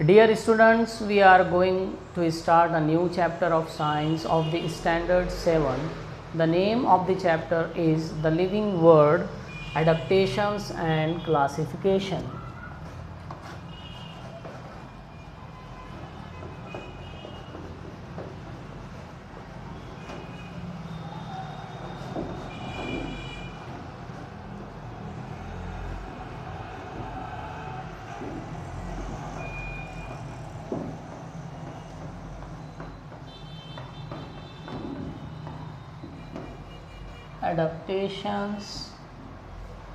Dear students, we are going to start a new chapter of science of the standard 7. The name of the chapter is The Living World, Adaptations and Classification. Adaptations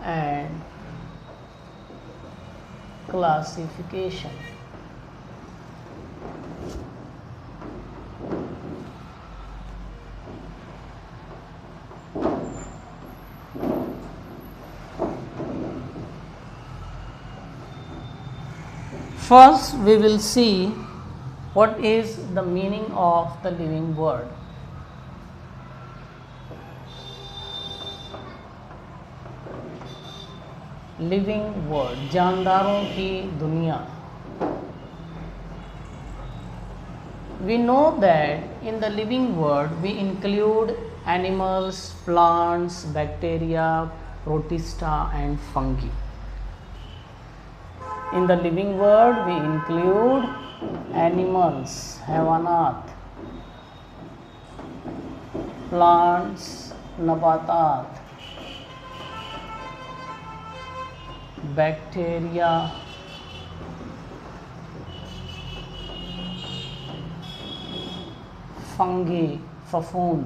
and classification. First, we will see what is the meaning of the living world. Living world, जानदारों की दुनिया. We know that in the living world we include animals, plants, bacteria, protista and fungi. In the living world we include animals, हैवानात, plants, नबातात, bacteria, fungi, फफूंद,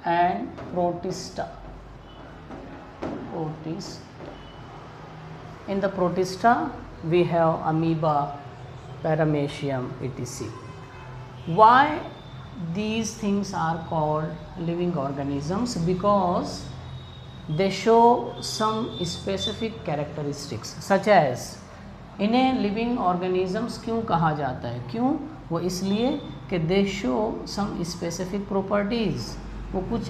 and protista. In the protista we have amoeba, paramecium, etc. Why these things are called living organisms? Because they show some specific characteristics such as, इन्हें living organisms क्यों कहा जाता है? क्यों? वो इसलिए कि they show some specific properties, वो कुछ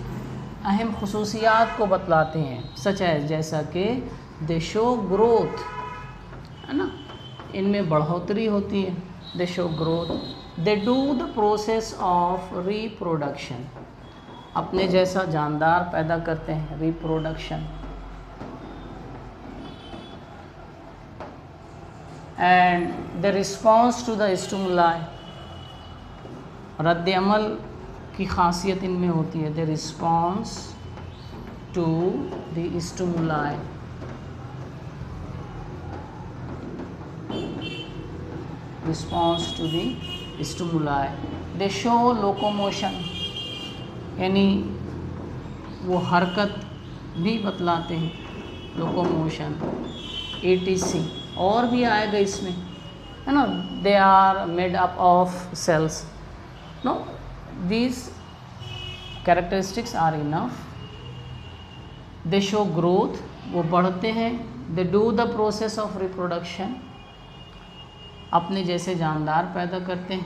अहम खसूसियात को बतलाते हैं. such as, जैसा कि they show growth, है ना, इनमें बढ़ोतरी होती है. they show growth. They do the process of reproduction, अपने जैसा जानदार पैदा करते हैं, reproduction. And the response to the stimuli, रद्द अमल की खासियत इनमें होती है. the response to the stimuli, response to the stimuli. They show locomotion, यानी वो हरकत भी बतलाते हैं, locomotion, etc. और भी आएगा इसमें, है ना. They are made up of cells. No, these characteristics are enough. They show growth, वो बढ़ते हैं. They do the process of reproduction, अपने जैसे जानदार पैदा करते हैं.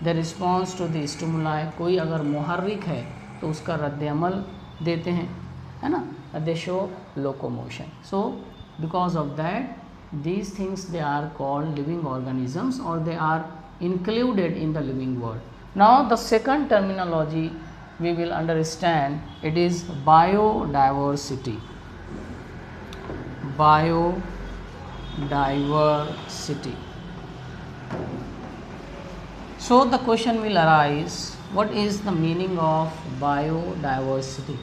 The response to the stimuli, कोई अगर मुहर्रिक है तो उसका रद्द अमल देते हैं, है ना. They show locomotion. So because of that these things they are called living organisms और they are included in the living world. Now the second terminology we will understand, it is biodiversity. Biodiversity. So the question will arise, what is the meaning of biodiversity?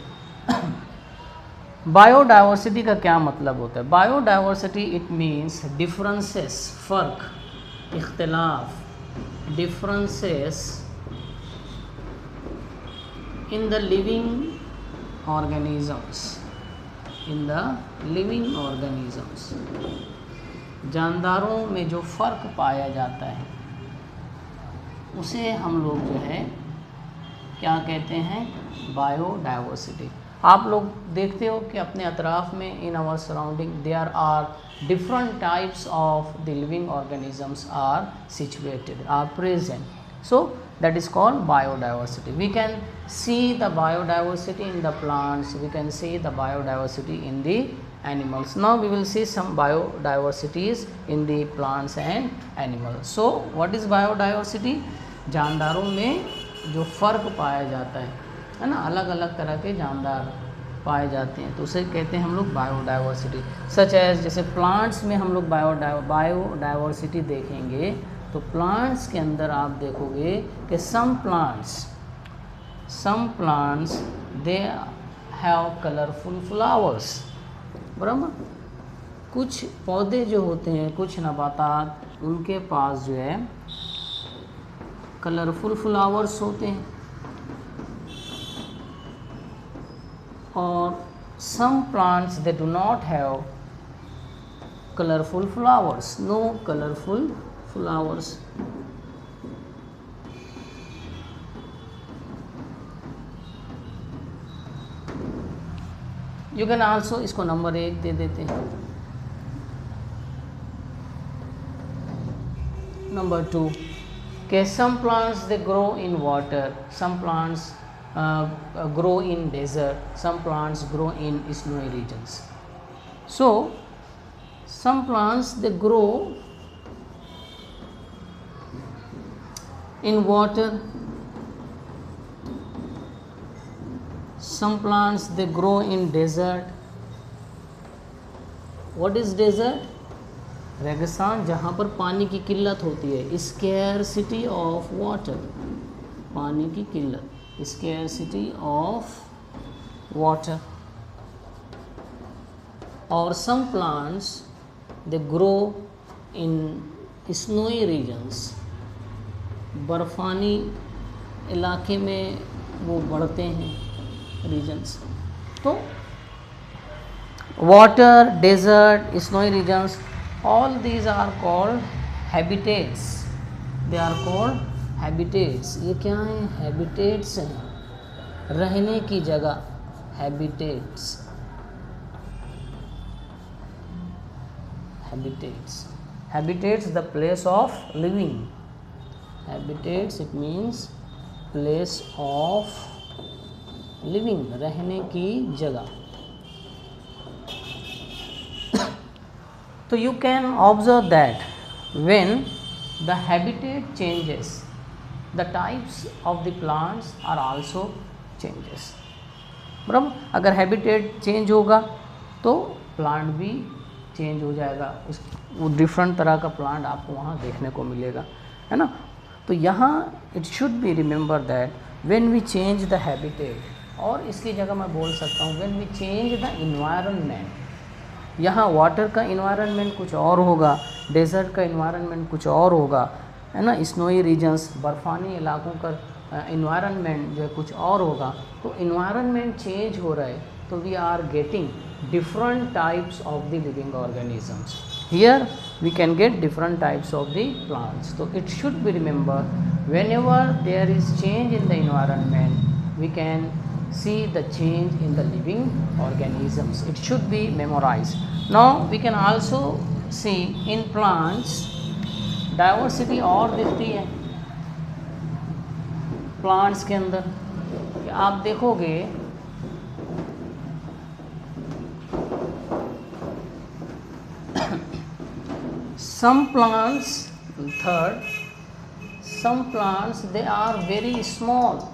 Biodiversity का क्या मतलब होता है? Biodiversity it means differences, फ़र्क, इख्तिलाफ, differences in the living organisms. In the living organisms, जानदारों में जो फ़र्क पाया जाता है उसे हम लोग जो है क्या कहते हैं? बायोडाइवर्सिटी. आप लोग देखते हो कि अपने अतराफ़ में, in our surrounding, there are different types of the living organisms are situated, are present. So that is called biodiversity. We can see the biodiversity in the plants, we can see the biodiversity in the animals. Now we will see some biodiversities in the plants and animals. So what is biodiversity? जानदारों में जो फ़र्क पाया जाता है ना, अलग अलग तरह के जानदार पाए जाते हैं, तो उसे कहते हैं हम लोग बायोडाइवर्सिटी. सच एज जैसे प्लांट्स में हम लोग बायोडाइवर्सिटी देखेंगे तो प्लांट्स के अंदर आप देखोगे कि some plants they have colourful flowers. बराबर, कुछ पौधे जो होते हैं, कुछ नबातात, उनके पास जो है कलरफुल फ्लावर्स होते हैं, और some plants they do not have colorful flowers, no colorful flowers. You can also इसको नंबर 1 दे देते हैं. नंबर 2 के some plants they grow in water, some plants grow in desert, some plants grow in snowy regions. So some plants they grow in water, some plants they grow in desert. What is desert? रेगिस्तान, जहाँ पर पानी की किल्लत होती है, scarcity of water, पानी की किल्लत, scarcity of water. Or some plants they grow in snowy regions, बर्फ़ानी इलाके में वो बढ़ते हैं, regions. तो water, desert, snowy regions, all these are called habitats. They are called habitats. ये क्या है? हैबिटेट्स हैं, रहने की जगह, habitats. Habitats the place of living. Habitats it means place of living, रहने की जगह. तो you can observe that when the habitat changes, the types of the plants are also changes. बराबर, अगर हैबिटेट चेंज होगा तो प्लांट भी change हो जाएगा, उस वो डिफरेंट तरह का प्लांट आपको वहाँ देखने को मिलेगा, है ना. तो यहाँ it should be remember that when we change the habitat, और इसकी जगह मैं बोल सकता हूँ when we change the environment. यहाँ वाटर का इन्वायरमेंट कुछ और होगा, डेजर्ट का इन्वायरमेंट कुछ और होगा, है ना. स्नोई रीजन्स, बर्फ़ानी इलाकों का इन्वायरमेंट जो है कुछ और होगा. तो इन्वायरमेंट चेंज हो रहा है, तो we are getting different types of the living organisms. Here we can get different types of the plants. तो it should be remember whenever there is change in the environment we can see the change in the living organisms. It should be memorized. Now we can also see in plants diversity और दिखती है plants के अंदर. आप देखोगे some plants, third, some plants they are very small,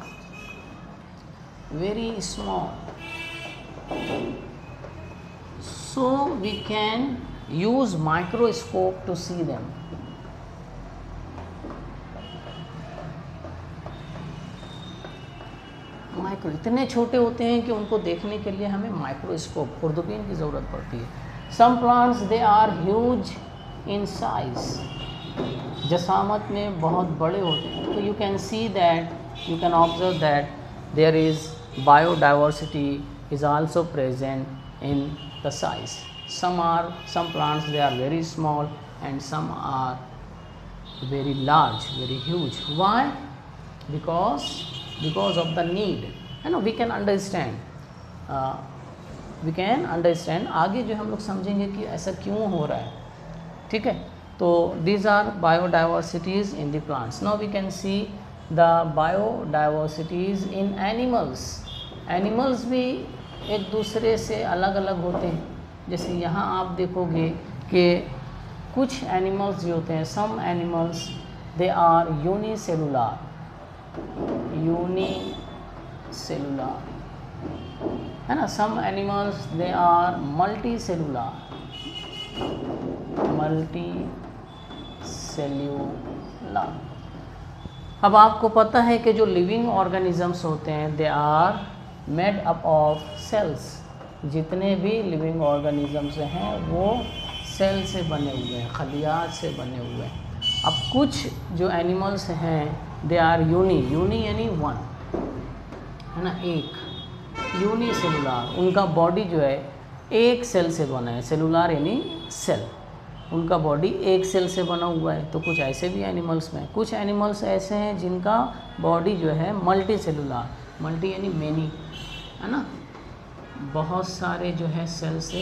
so we can use microscope to see them. Micro इतने छोटे होते हैं कि उनको देखने के लिए हमें माइक्रोस्कोप, खुर्दबीन की ज़रूरत पड़ती है. Some plants they are huge in size, जसामत में बहुत बड़े होते हैं. तो you can see that, you can observe that there is biodiversity is also present in the size. Some plants they are very small and some are very large, very huge. Why? Because of the need. We can understand. आगे जो हम लोग समझेंगे कि ऐसा क्यों हो रहा है. ठीक है. तो these are biodiversities in the plants. Now we can see the biodiversities in animals, animals भी एक दूसरे से अलग अलग होते हैं। जैसे यहाँ आप देखोगे कि कुछ एनिमल्स जो होते हैं, some animals they are unicellular, है ना। Some animals they are multicellular, अब आपको पता है कि जो लिविंग ऑर्गेनिजम्स होते हैं they are made up of cells, जितने भी लिविंग ऑर्गेनिजम्स हैं वो सेल से बने हुए हैं, खलियात से बने हुए हैं। अब कुछ जो एनिमल्स हैं दे आर यूनी यानी वन, है ना, एक, यूनिसेलुलर, उनका बॉडी जो है एक सेल से बना है, सेलुलर यानी सेल, उनका बॉडी एक सेल से बना हुआ है। तो कुछ ऐसे भी एनिमल्स में, कुछ एनिमल्स ऐसे हैं जिनका बॉडी जो है मल्टी सेलुलर, मल्टी यानी मेनी, है ना, बहुत सारे जो है सेल से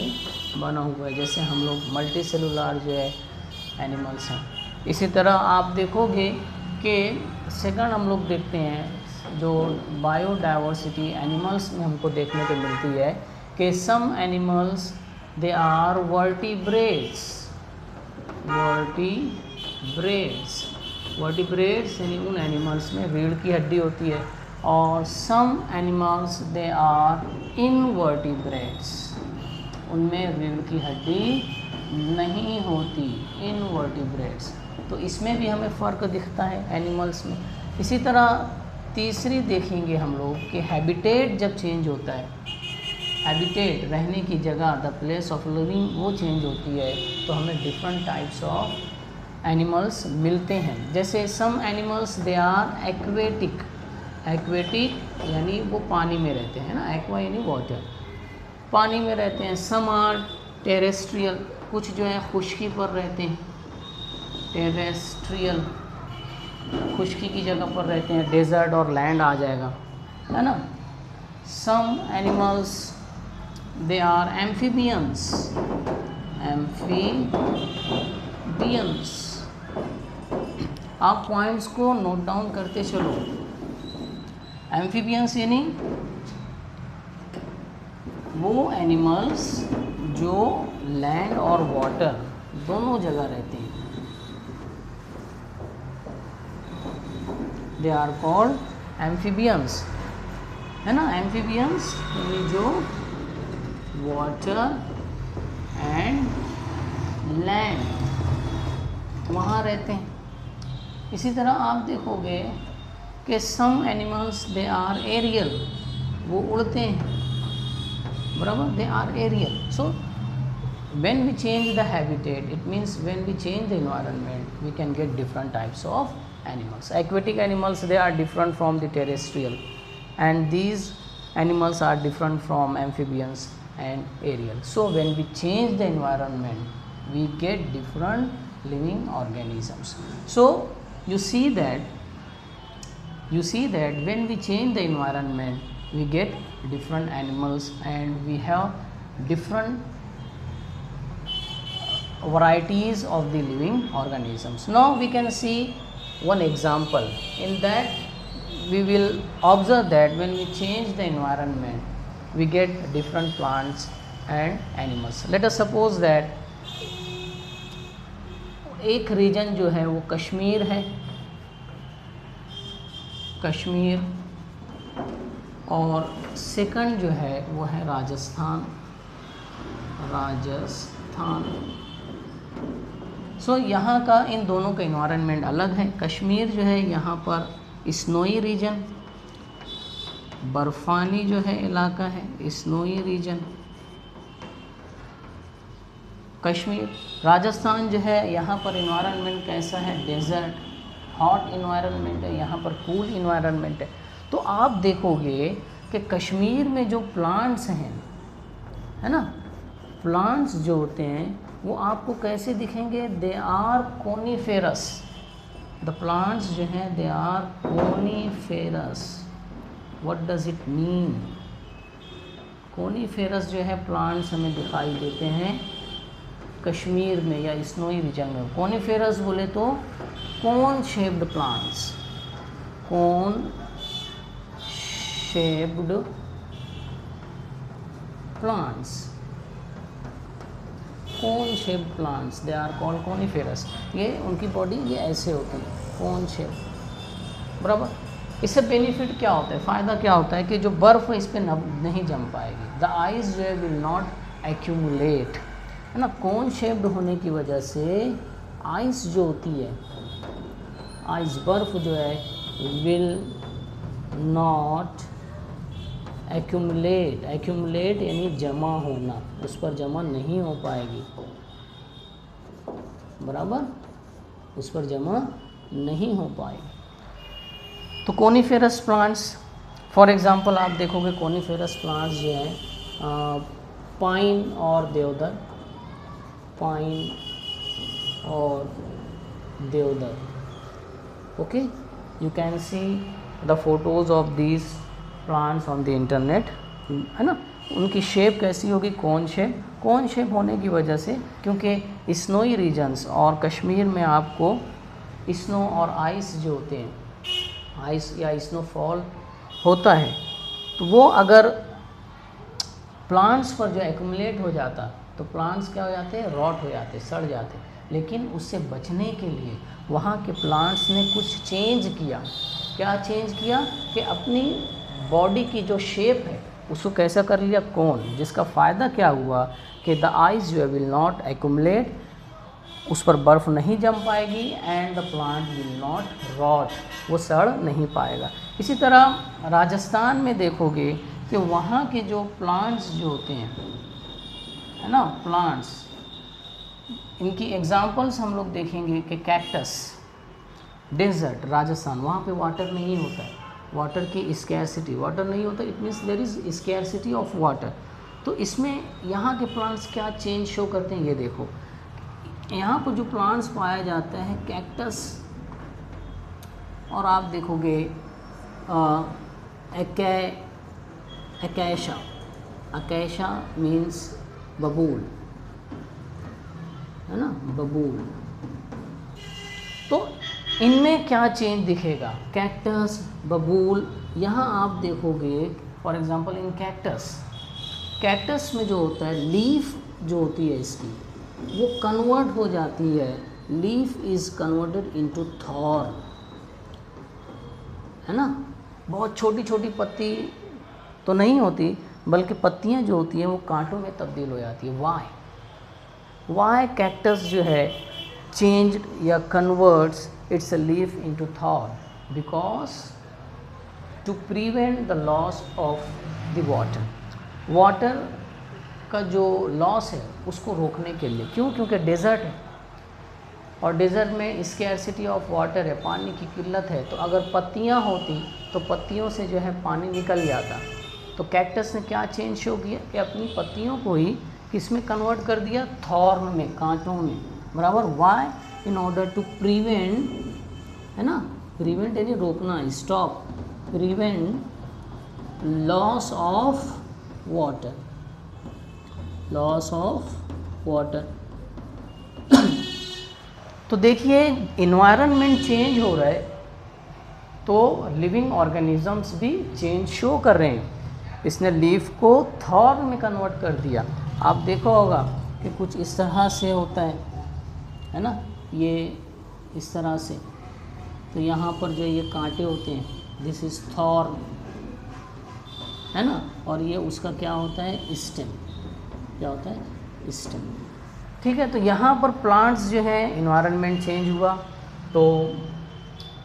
बना हुआ है, जैसे हम लोग मल्टी सेलुलर जो है एनिमल्स हैं। इसी तरह आप देखोगे कि सेकंड हम लोग देखते हैं जो बायोडाइवर्सिटी एनिमल्स में हमको देखने को मिलती है कि some animals they are vertebrates, vertebrates यानी उन एनिमल्स में रीढ़ की हड्डी होती है, और some animals they are invertebrates, उनमें रीढ़ की हड्डी नहीं होती, इनवर्टिब्रेट्स। तो इसमें भी हमें फ़र्क दिखता है एनिमल्स में। इसी तरह तीसरी देखेंगे हम लोग कि हैबिटेट जब चेंज होता है, हैबिटेट रहने की जगह, द प्लेस ऑफ लिविंग, वो चेंज होती है तो हमें डिफरेंट टाइप्स ऑफ एनिमल्स मिलते हैं। जैसे some animals they are aquatic, aquatic यानी वो पानी में रहते हैं ना, एक्वा यानी वाटर, पानी में रहते हैं। सम आर टेरेस्ट्रियल, कुछ जो है खुश्की पर रहते हैं, टेरेस्ट्रियल, खुश्की की जगह पर रहते हैं, डेजर्ट और लैंड आ जाएगा, है ना। Some animals they are amphibians, आप पॉइंट्स को नोट डाउन करते चलो। एम्फीबियंस यानी वो एनिमल्स जो लैंड और वाटर दोनों जगह रहते हैं, दे आर कॉल्ड एम्फीबियंस, है ना। एम्फीबियंस यानी जो वाटर एंड लैंड वहाँ रहते हैं। इसी तरह आप देखोगे कि some animals they are aerial, वो उड़ते हैं, बराबर, they are aerial. So when we change the habitat, it means when we change the environment, we can get different types of animals. Aquatic animals, they are different from the terrestrial, and these animals are different from amphibians and aerial. So when we change the environment, we get different living organisms. So you see that when we change the environment, we get different animals and we have different varieties of the living organisms. Now we can see one example. In that we will observe that when we change the environment, we get different plants and animals. Let us suppose that एक reason जो है वो कश्मीर है, कश्मीर, और second जो है वो है राजस्थान। सो यहाँ का इन दोनों का इन्वायरमेंट अलग है। कश्मीर जो है यहाँ पर स्नोई रीजन, बर्फ़ानी जो है इलाका है, स्नोई रीजन कश्मीर। राजस्थान जो है यहाँ पर इन्वायरमेंट कैसा है, डेजर्ट, हॉट इन्वायरमेंट है, यहाँ पर कूल इन्वायरमेंट है। तो आप देखोगे कि कश्मीर में जो प्लांट्स हैं, है ना, प्लांट्स जो होते हैं वो आपको कैसे दिखेंगे, they are coniferous. The plants जो हैं they are coniferous. What does it mean? Coniferous जो है प्लांट्स हमें दिखाई देते हैं कश्मीर में या स्नोई रीजन में। कोनीफेरस बोले तो cone shaped plants, cone shaped plants, cone shaped plants they are called coniferous. ये उनकी बॉडी ये ऐसे होती है, कोन शेप, बराबर। इससे बेनिफिट क्या होता है, फ़ायदा क्या होता है कि जो बर्फ़ इस पर नहीं जम पाएगी, द आइस जो है विल नॉट एक्यूमुलेट, है ना। कोन शेप्ड होने की वजह से आइस जो होती है, आइस बर्फ़ जो है विल नॉट एक्यूमुलेट, एक्यूमुलेट यानी जमा होना, उस पर जमा नहीं हो पाएगी, बराबर, उस पर जमा नहीं हो पाएगी। तो कोनिफेरस प्लांट्स, फॉर एग्जांपल आप देखोगे कोनिफेरस प्लांट्स जो हैं पाइन और देवदार, पाइन और देवदार, okay, you can see the photos of these plants on the internet, है ना। उनकी शेप कैसी होगी, कोन शेप। कोन शेप होने की वजह से, क्योंकि स्नोई रीजन्स और कश्मीर में आपको स्नो और आइस जो होते हैं, आइस या स्नोफॉल होता है, तो वो अगर प्लांट्स पर जो एक्यूमुलेट हो जाता तो प्लांट्स क्या हो जाते हैं, रॉट हो जाते, सड़ जाते। लेकिन उससे बचने के लिए वहाँ के प्लांट्स ने कुछ चेंज किया। क्या चेंज किया कि अपनी बॉडी की जो शेप है उसको कैसा कर लिया, कोन, जिसका फ़ायदा क्या हुआ कि द आइस जो है विल नॉट एक्यूमुलेट, उस पर बर्फ़ नहीं जम पाएगी, and the plant will not rot, वो सड़ नहीं पाएगा। इसी तरह राजस्थान में देखोगे कि वहाँ के जो प्लांट्स जो होते हैं, है ना, प्लांट्स, इनकी एग्जांपल्स हम लोग देखेंगे कि कैक्टस, डेजर्ट, राजस्थान, वहाँ पे वाटर नहीं होता है, वाटर की स्कैरसिटी, वाटर नहीं होता, it means there is scarcity of water. तो इसमें यहाँ के प्लांट्स क्या चेंज शो करते हैं, ये देखो, यहाँ पर जो प्लांट्स पाया जाता है कैक्टस, और आप देखोगे अकैशा, अकैशा मीन्स बबूल, है ना, बबूल। तो इनमें क्या चेंज दिखेगा, कैक्टस, बबूल। यहाँ आप देखोगे for example in cactus, cactus में जो होता है लीफ जो होती है इसकी, वो कन्वर्ट हो जाती है, leaf is converted into thorn, है ना। बहुत छोटी छोटी पत्ती तो नहीं होती, बल्कि पत्तियाँ जो होती हैं वो कांटों में तब्दील हो जाती है। वाई कैक्टस जो है चेंज या converts its leaf into thorn, because to prevent the loss of the water का जो लॉस है उसको रोकने के लिए। क्यों, क्योंकि डेजर्ट है और डेजर्ट में स्कैरसिटी ऑफ वाटर है, पानी की किल्लत है। तो अगर पत्तियां होती तो पत्तियों से जो है पानी निकल जाता। तो कैक्टस ने क्या चेंज शो किया कि अपनी पत्तियों को ही किस में कन्वर्ट कर दिया, थॉर्न में, कांटों में, बराबर। Why, in order to prevent, है ना, प्रिवेंट यानी रोकना, stop, prevent loss of water, loss of water. तो देखिए इन्वायरमेंट चेंज हो रहा है तो लिविंग ऑर्गेनिजम्स भी चेंज शो कर रहे हैं। इसने लीफ को थॉर्न में कन्वर्ट कर दिया। आप देखा होगा कि कुछ इस तरह से होता है ना, ये इस तरह से। तो यहाँ पर जो ये कांटे होते हैं, दिस इज़ थॉर्न, है ना, और ये उसका क्या होता है, स्टेम, क्या होता है, स्टेम। ठीक है, तो यहाँ पर प्लांट्स जो है इन्वायरमेंट चेंज हुआ तो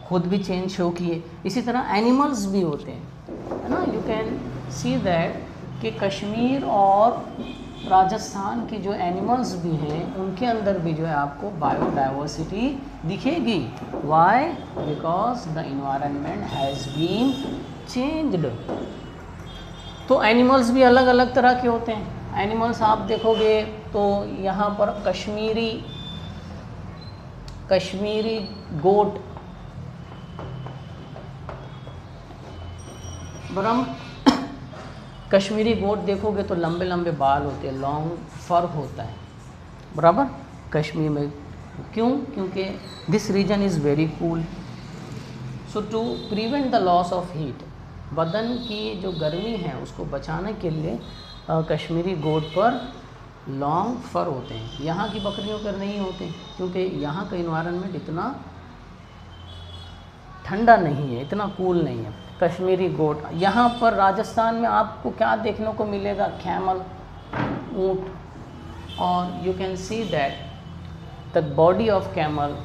खुद भी चेंज शो किए। इसी तरह एनिमल्स भी होते हैं, है ना। यू कैन सी दैट कि कश्मीर और राजस्थान की जो एनिमल्स भी हैं उनके अंदर भी जो है आपको बायोडाइवर्सिटी दिखेगी। Why, because the environment has been changed. तो एनिमल्स भी अलग अलग तरह के होते हैं। एनिमल्स आप देखोगे तो यहाँ पर कश्मीरी गोट, कश्मीरी गोट देखोगे तो लंबे लंबे बाल होते हैं, लॉन्ग फर होता है, बराबर, कश्मीर में। क्यों, क्योंकि this region is very cool, so to prevent the loss of heat, बदन की जो गर्मी है उसको बचाने के लिए कश्मीरी गोट पर लॉन्ग फर होते हैं। यहाँ की बकरियों पर नहीं होते क्योंकि यहाँ का इन्वायरमेंट इतना ठंडा नहीं है, इतना कूल नहीं है। कश्मीरी गोट, यहाँ पर राजस्थान में आपको क्या देखने को मिलेगा, कैमल, ऊँट, और you can see that the body of camel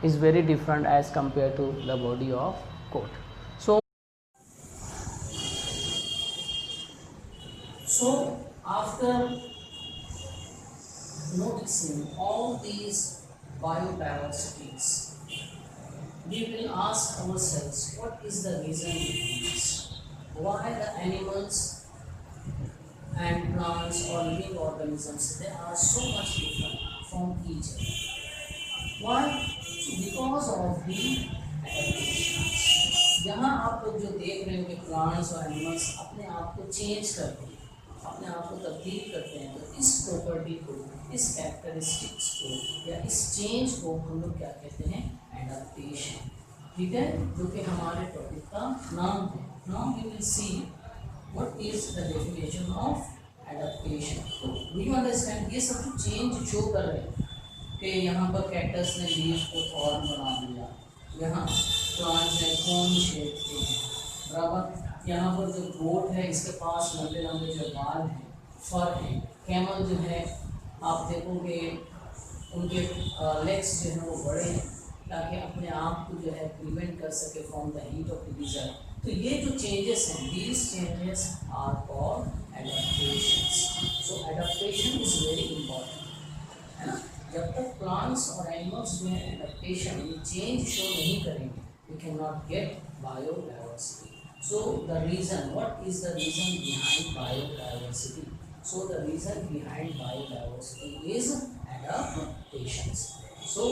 is very different as compared to the body of goat. So after noticing all these biodiversities, we will ask ourselves, what is the reason behind this? Why the animals and plants or living organisms, they are so much different from each other? Why? Because of the adaptations. यहाँ आप लोग जो देख रहे हो कि plants और animals अपने आप को चेंज करते हैं, अपने आप को तब्दील करते हैं, तो इस प्रॉपर्टी को, इस कैरेक्टरिस्टिक्स को या इस चेंज को हम लोग क्या कहते हैं, एडाप्टेशन। ठीक है, जो कि हमारे टॉपिक का नाम है। Now we will see what is the definition of adaptation. We understand ये सब चेंज जो कर रहे हैं कि यहाँ पर कैक्टस ने लीफ को थॉर्न बना दिया, यहाँ प्लांट्स ने कोन शेप के हैं, बराबर। यहाँ पर जो गोट है इसके पास लंबे लंबे जो बाल हैं, फर हैं। कैमल जो है आप देखोगे उनके लेग्स जो हैं वो बड़े हैं ताकि अपने आप को जो है प्रिवेंट कर सके from the heat of the desert. तो ये जो चेंजेस हैं, these changes are called adaptations. So adaptation is very important, है ना। जब तक प्लांट्स और एनिमल्स जो है एडाप्टेशन चेंज शो नहीं करेंगे, we can not get biodiversity. So the reason, what is the reason behind biodiversity? So the reason behind biodiversity is adaptations. So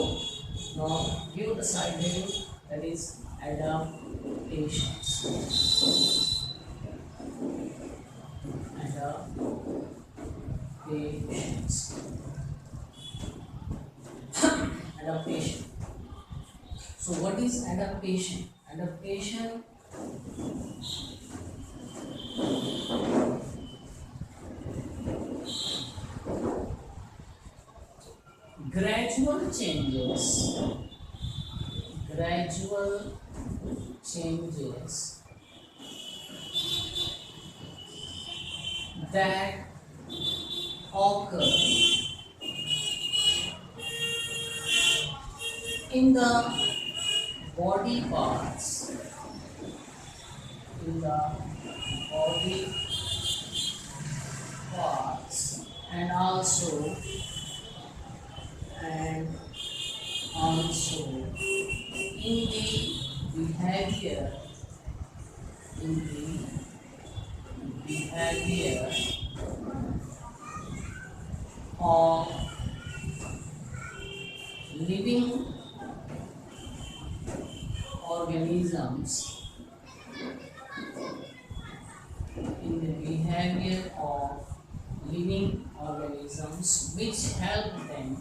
now give the side heading, that is adaptations. Adaptation. So what is adaptation? Adaptation gradual changes that occur in the body parts, and also in the behavior of living organisms, which help them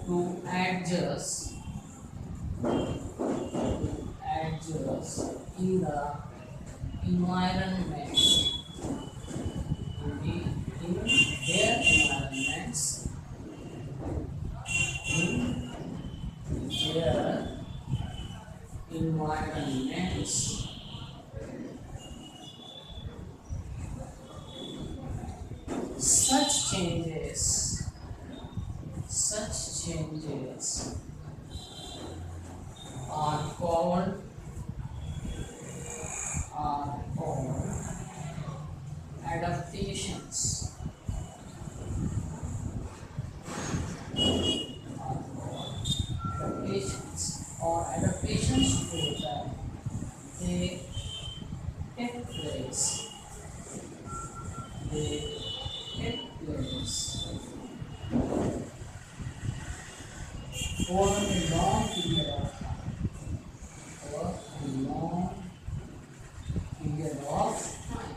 to adjust in the environment, in their environments. Such changes are called adaptations. Adaptations prove that they take place for a long period of time.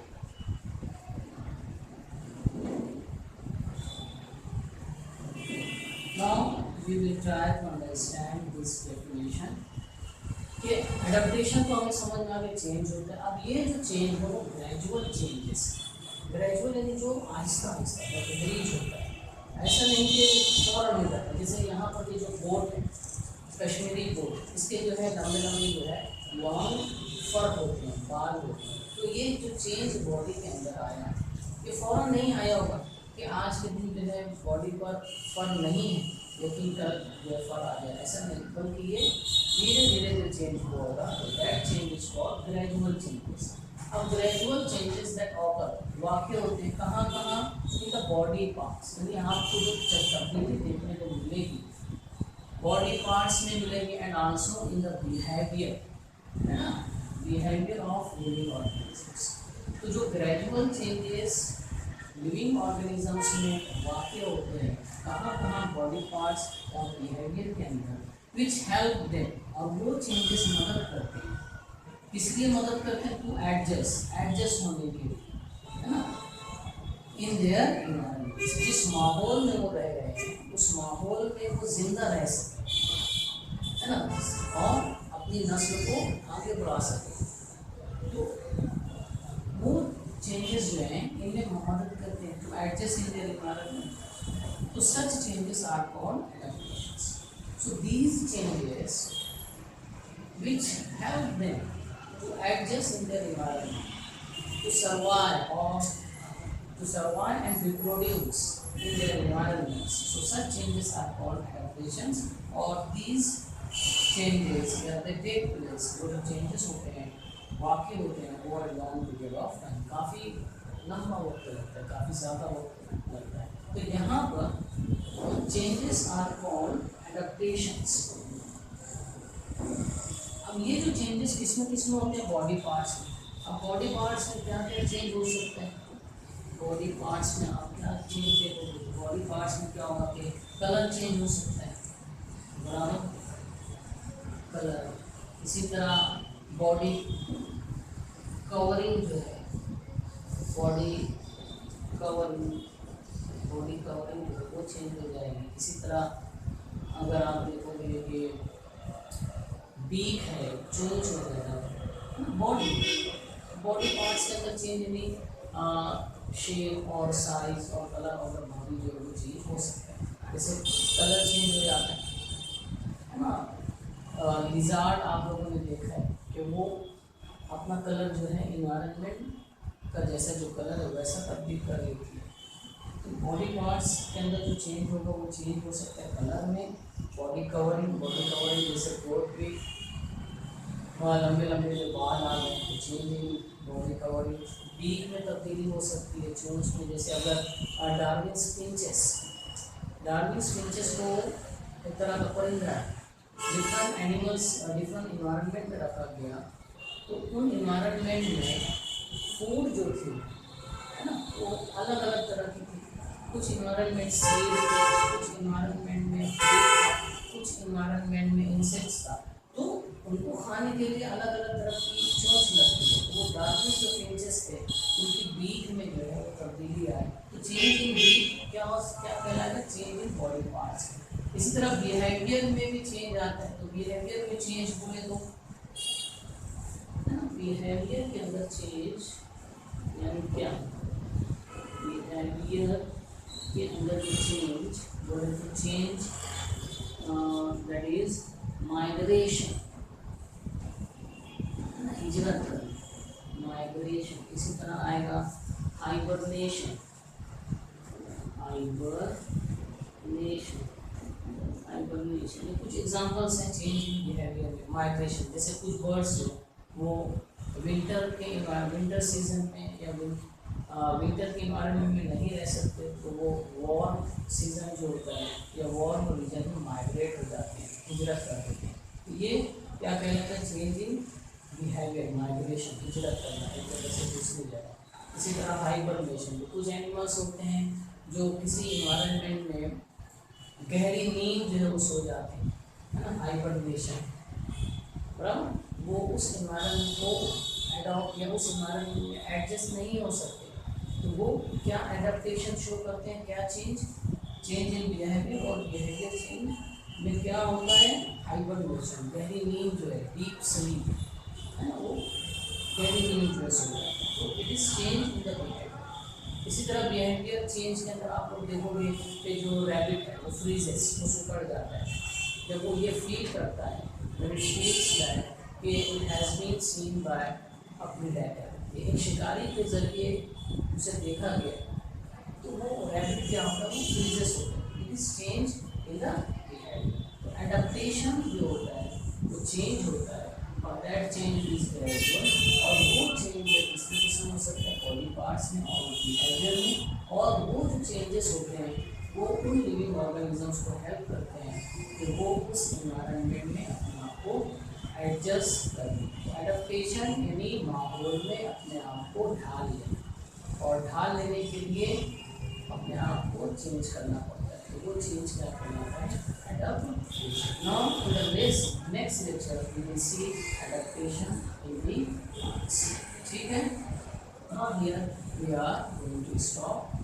We will try to understand this definition कि adaptation तो हमें समझ में आ गया change होता है। अब ये जो चेंज है वो ग्रेजुअल चेंजेस, ग्रेजुअल यानी जो आहिस्ता आहिस्ता तदरीज होता है, ऐसा नहीं कि फौरन हो जाता है। जैसे यहाँ पर ये जो बोट है कश्मीरी बोट, इसके जो है लंबे लंबे जो है लॉन्ग फर होते हैं, बाल होते हैं। तो ये जो चेंज बॉडी के अंदर आया ये फ़ौरन नहीं आया होगा कि आज के दिन जो है बॉडी पर फर नहीं है लेकिन कल जो है फर आ जाए, ऐसा नहीं, बल्कि ये धीरे धीरे जो चेंज हुआ होगा। तो that change is called gradual changes. अब ग्रेजुअल चेंजेस दैट ऑकर वाक़ होते हैं कहाँ कहाँ, इन द बॉडी पार्ट्स, यानी आपको जो तब्दीली देखने को मिलेगी बॉडी पार्ट्स में मिलेंगे and also in the behaviour, है ना, बिहेवियर ऑफ लिविंग ऑर्गेनिजम्स। तो जो ग्रेजुअल चेंजेस लिविंग ऑर्गेनिजम्स में वाक़ होते हैं कहाँ कहाँ, बॉडी पार्ट्स और बिहेवियर के अंदर, विच हेल्प देम, और वो चेंजेस मदद करते हैं, इसलिए मदद करते हैं टू एडजस्ट होने के लिए, है ना, इन देयर एनवायरनमेंट, जिस माहौल में वो रह रहे हैं उस माहौल में वो जिंदा रह सके, है ना, और अपनी नस्ल को आगे बढ़ा सके। तो वो चेंजेस जो हैं इनमें मदद करते हैं to adjust in their environment. तो such changes are called adaptations. So these changes which help them to adjust in their environment, to survive and reproduce in their environments. So such changes are called adaptations, or these changes where they take place, वो जो changes होते हैं वाक़ई होते हैं over a long period of time, काफ़ी लंबा वक्त लगता है, काफ़ी ज़्यादा वक्त लगता है। तो यहाँ पर changes are called adaptations। अब ये जो चेंजेस किस में होते हैं, बॉडी पार्ट्स में। अब बॉडी पार्ट्स में क्या क्या चेंज हो सकता है, बॉडी पार्ट्स में आप क्या चेंज देखोगे, बॉडी पार्ट्स में क्या होगा कि कलर चेंज हो सकता है, बराबर, कलर। इसी तरह बॉडी कवरिंग जो है, बॉडी कवरिंग जो है वो चेंज हो जाएगी। इसी तरह अगर आप देखोगे कि बीक है, चोंच वगैरह, बॉडी पार्ट्स के अंदर चेंज नहीं, शेप और साइज और कलर और बॉडी जो है वो चेंज हो सकता है। जैसे कलर चेंज हो जाता है ना, लिजार्ड आप लोगों ने देखा है कि वो अपना कलर जो है इन्वायरमेंट का जैसा जो कलर है वैसा तब्दील कर लेती है। तो बॉडी पार्ट्स के अंदर जो चेंज होगा वो चेंज हो सकता है कलर में। बॉडी कवरिंग जैसे कोट पे लंबे लंबे जो बाल आ गए तो चेंजिंग बॉडी कवरिंग। बीक में तब्दीली हो सकती है, चोंच में, जैसे अगर डार्विन स्पिंचेस को एक तरह का परिंदा है, डिफरेंट एनिमल्स डिफरेंट इन्वायरमेंट में रखा गया, तो उन इन्वायरमेंट में फूड जो थी, है ना, वो अलग अलग तरह की थी। कुछ इन्वायरमेंट सीड थे, कुछ इन्वायरमेंट में कुछ इन्वायरमेंट में इंसेक्ट्स था, तो उनको खाने के लिए अलग अलग तरह की चोंच लगती है। वो डार्विन जो फिंचेस थे उनकी बीक में जो है वो तब्दीली आई, तो चेंज इन बीक क्या कहलाएगा, चेंज इन बॉडी पार्ट्स। इसी तरह बिहेवियर में भी चेंज आता है, तो बिहेवियर में चेंज हुए तो बिहेवियर के अंदर चेंज यानी क्या, बिहेवियर के अंदर जो चेंज वो है तो चेंज दैट इज माइग्रेशन, हिजरत करना, माइग्रेशन। इसी तरह आएगा हाइबरनेशन, ये कुछ एग्जांपल्स हैं चेंज इन बिहेवियर में। माइग्रेशन जैसे कुछ बर्ड्स जो वो विंटर सीजन में या विंटर के इन्वायरमेंट में नहीं रह सकते, तो वो वार्म सीजन जो होता है या वार्म रीजन में माइग्रेट हो जाते हैं, हिजरत कर देते हैं। तो ये क्या कहलाता है, चेंज इन बिहेवियर, माइग्रेशन, हिजरत करना एक जगह से दूसरी जगह। इसी तरह हाइबरनेशन, कुछ एनिमल्स होते हैं जो किसी इन्वायरमेंट में गहरी नींद जो है वो सो जाते हैं, है ना, हाइबरनेशन, बराबर। वो उस इन्वायरमेंट को एडॉप्ट या उस इन्वायरमेंट में एडजस्ट नहीं हो सकते, तो वो क्या एडेप्टेशन शो करते हैं, क्या चेंज इन बिहेवियर, और बिहेवियर चेंज में क्या होता है, हाइबरनेशन, गहरी नींद जो है, डीप स्लीप है ना, वो गहरी नींद जो है सो जाता है। तो it is change in the behaviour. इसी तरह बिहेवियर चेंज के अंदर आप लोग देखोगे कि जो रैबिट है वो फ्रीजेस, वो सिकुड़ जाता है जब वो ये फील करता है, जब इट फील्स दैट कि it has been seen by a predator, एक शिकारी के जरिए उसे देखा गया, तो वो रैबिट क्या होता है, वो फ्रीजेस होता है। It is change in the behaviour. तो एडाप्टेशन जो होता है वो चेंज होता है, और दैट चेंज इज ग्रेजुअल, और वो चेंज इसमें किस्म हो सकता है बॉडी पार्ट्स में और बिहेवियर में, और वो जो चेंजेस होते हैं वो उन लिविंग ऑर्गेनिजम्स को हेल्प करते हैं कि वो उस इन्वायरमेंट में अपने आप को एडजस्ट करें। एडाप्टेशन यानी माहौल में अपने आप को ढाल लें, और ढाल लेने के लिए अपने आप को चेंज करना पड़ता है। तो वो चेंज क्या करना होता है, adaptation. Now in the next lecture we will see adaptation in the plants. ठीक है, now here we are going to stop.